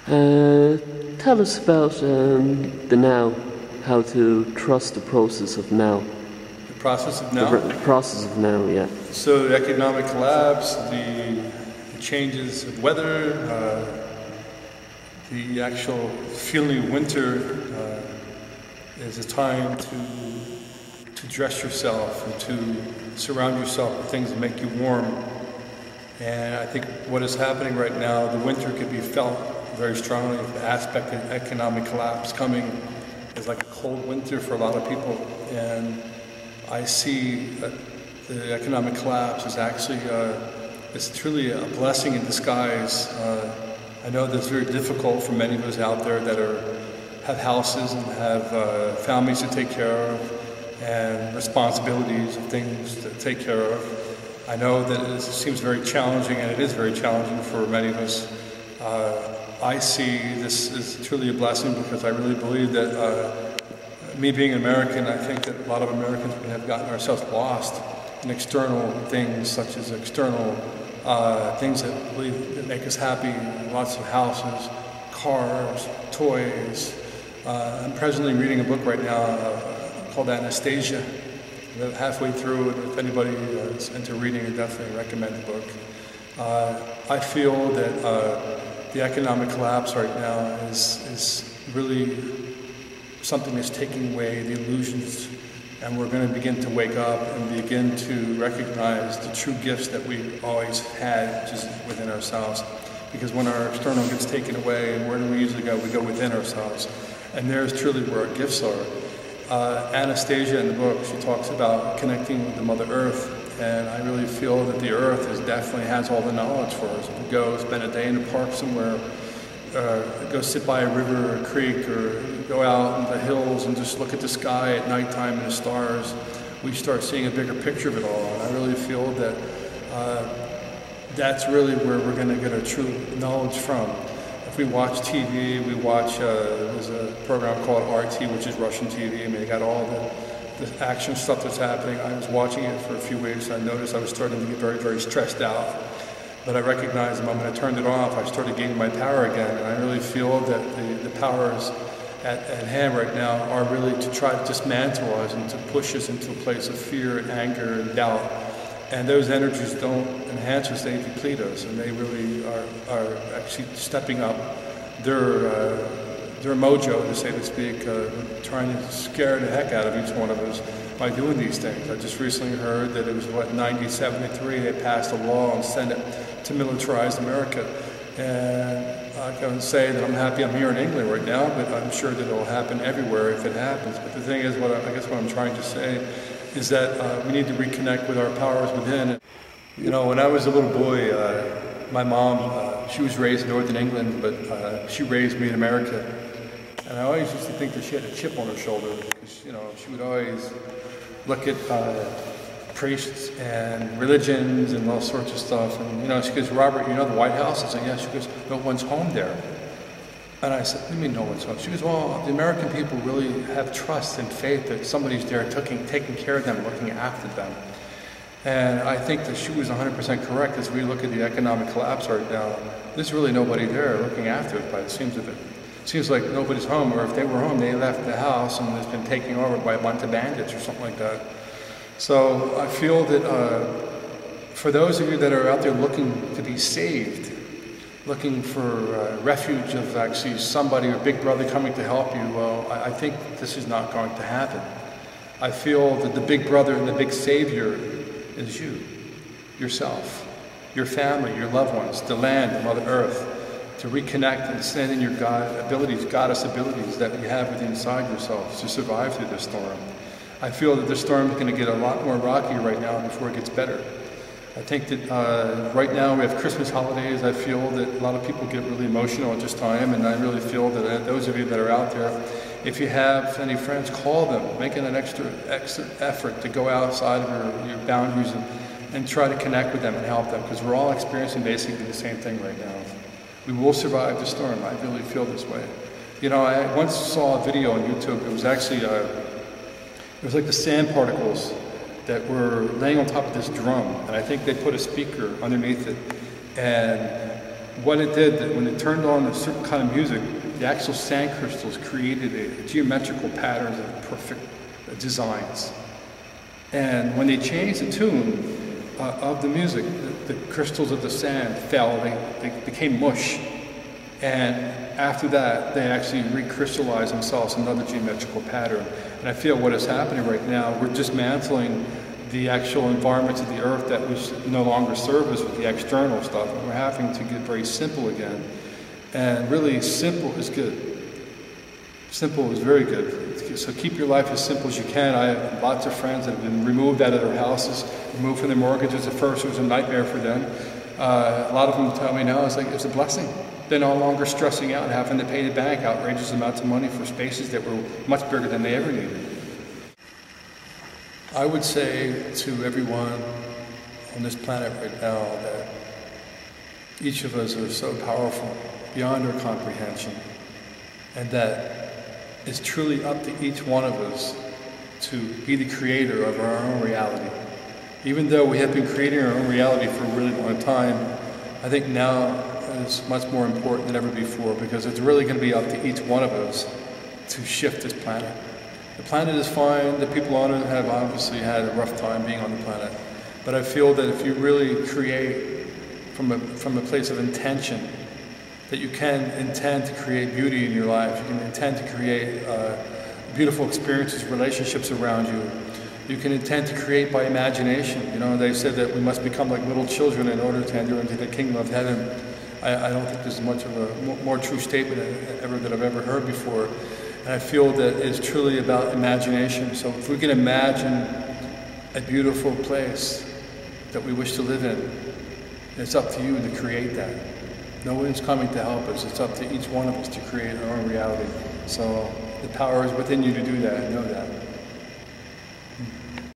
Uh, Tell us about the now, how to trust the process of now. The process of now? The process of now, yeah. So the economic collapse, the changes of weather, the actual feeling of winter is a time to dress yourself and to surround yourself with things that make you warm. And I think what is happening right now, the winter could be felt very strongly. The aspect of economic collapse coming is like a cold winter for a lot of people. And I see that the economic collapse is actually, it's truly a blessing in disguise. I know that it's very difficult for many of us out there that have houses and have families to take care of and responsibilities of things to take care of. I know that it seems very challenging, and it is very challenging for many of us. I see this as truly a blessing because I really believe that me being American, I think that a lot of Americans have gotten ourselves lost in external things, such as external things that make us happy. Lots of houses, cars, toys. I'm presently reading a book right now called Anastasia. I'm halfway through it. If anybody is into reading, I definitely recommend the book. I feel that the economic collapse right now is really something that's taking away the illusions, and we're going to begin to wake up and begin to recognize the true gifts that we always had just within ourselves. Because when our external gets taken away, where do we usually go? We go within ourselves. And there's truly where our gifts are. Anastasia in the book, she talks about connecting with the Mother Earth. And I really feel that the Earth definitely has all the knowledge for us. If we go spend a day in a park somewhere, go sit by a river or a creek, or go out in the hills and just look at the sky at nighttime and the stars, we start seeing a bigger picture of it all. And I really feel that that's really where we're going to get our true knowledge from. If we watch TV, we watch, there's a program called RT, which is Russian TV, and they got all the action stuff that's happening. I was watching it for a few weeks, and I noticed I was starting to get very, very stressed out. But I recognized the moment I turned it off, I started gaining my power again. And I really feel that the powers at hand right now are really to try to dismantle us and to push us into a place of fear and anger and doubt. And those energies don't enhance us, they deplete us. And they really are actually stepping up their mojo, to say to speak, trying to scare the heck out of each one of us by doing these things. I just recently heard that it was, 1973, they passed a law in Senate to militarize America. And I can say that I'm happy I'm here in England right now, but I'm sure that it'll happen everywhere if it happens. But the thing is, I guess what I'm trying to say is that we need to reconnect with our powers within. You know, when I was a little boy, my mom, she was raised in Northern England, but she raised me in America. And I always used to think that she had a chip on her shoulder, because, you know, she would always look at priests and religions and all sorts of stuff. And, you know, she goes, "Robert, you know the White House?" I said, "Yeah." She goes, "No one's home there." And I said, "What do you mean no one's home?" She goes, "Well, the American people really have trust and faith that somebody's there taking care of them, looking after them." And I think that she was 100% correct. As we look at the economic collapse right now, there's really nobody there looking after it by the seams of it. It seems like nobody's home, or if they were home, they left the house and it's been taken over by a bunch of bandits or something like that. So I feel that for those of you that are out there looking to be saved, looking for refuge of actually somebody or Big Brother coming to help you, well, I think this is not going to happen. I feel that the Big Brother and the Big Savior is you, yourself, your family, your loved ones, the land, the Mother Earth, to reconnect and stand in your goddess abilities that you have within inside yourselves to survive through this storm. I feel that the storm is going to get a lot more rocky right now before it gets better. I think that right now we have Christmas holidays. I feel that a lot of people get really emotional at this time, and I really feel that those of you that are out there, if you have any friends, call them, making an extra effort to go outside of your boundaries and try to connect with them and help them, because we're all experiencing basically the same thing right now. We will survive the storm. I really feel this way. You know, I once saw a video on YouTube. It was actually, it was like the sand particles that were laying on top of this drum, and I think they put a speaker underneath it, and what it did, that when it turned on a certain kind of music, the actual sand crystals created a geometrical patterns of perfect designs. And when they changed the tune of the music, the crystals of the sand fell, they became mush. And after that, they actually recrystallized themselves in another geometrical pattern. And I feel what is happening right now, we're dismantling the actual environments of the earth that we no longer serve us with the external stuff. And we're having to get very simple again. And really, simple is good. Simple is very good. So keep your life as simple as you can. I have lots of friends that have been removed out of their houses, removed from their mortgages. At first, it was a nightmare for them. A lot of them tell me now it's a blessing. They're no longer stressing out and having to pay the bank outrageous amounts of money for spaces that were much bigger than they ever needed. I would say to everyone on this planet right now that each of us are so powerful beyond our comprehension, and that it's truly up to each one of us to be the creator of our own reality. Even though we have been creating our own reality for a really long time, I think now is much more important than ever before, because it's really going to be up to each one of us to shift this planet. The planet is fine. The people on it have obviously had a rough time being on the planet. But I feel that if you really create from a place of intention, that you can intend to create beauty in your life. You can intend to create beautiful experiences, relationships around you. You can intend to create by imagination. You know, they said that we must become like little children in order to enter into the kingdom of heaven. I don't think there's much of a more true statement that I've ever heard before. And I feel that it's truly about imagination. So if we can imagine a beautiful place that we wish to live in, it's up to you to create that. No one's coming to help us. It's up to each one of us to create our own reality. So the power is within you to do that. I know that.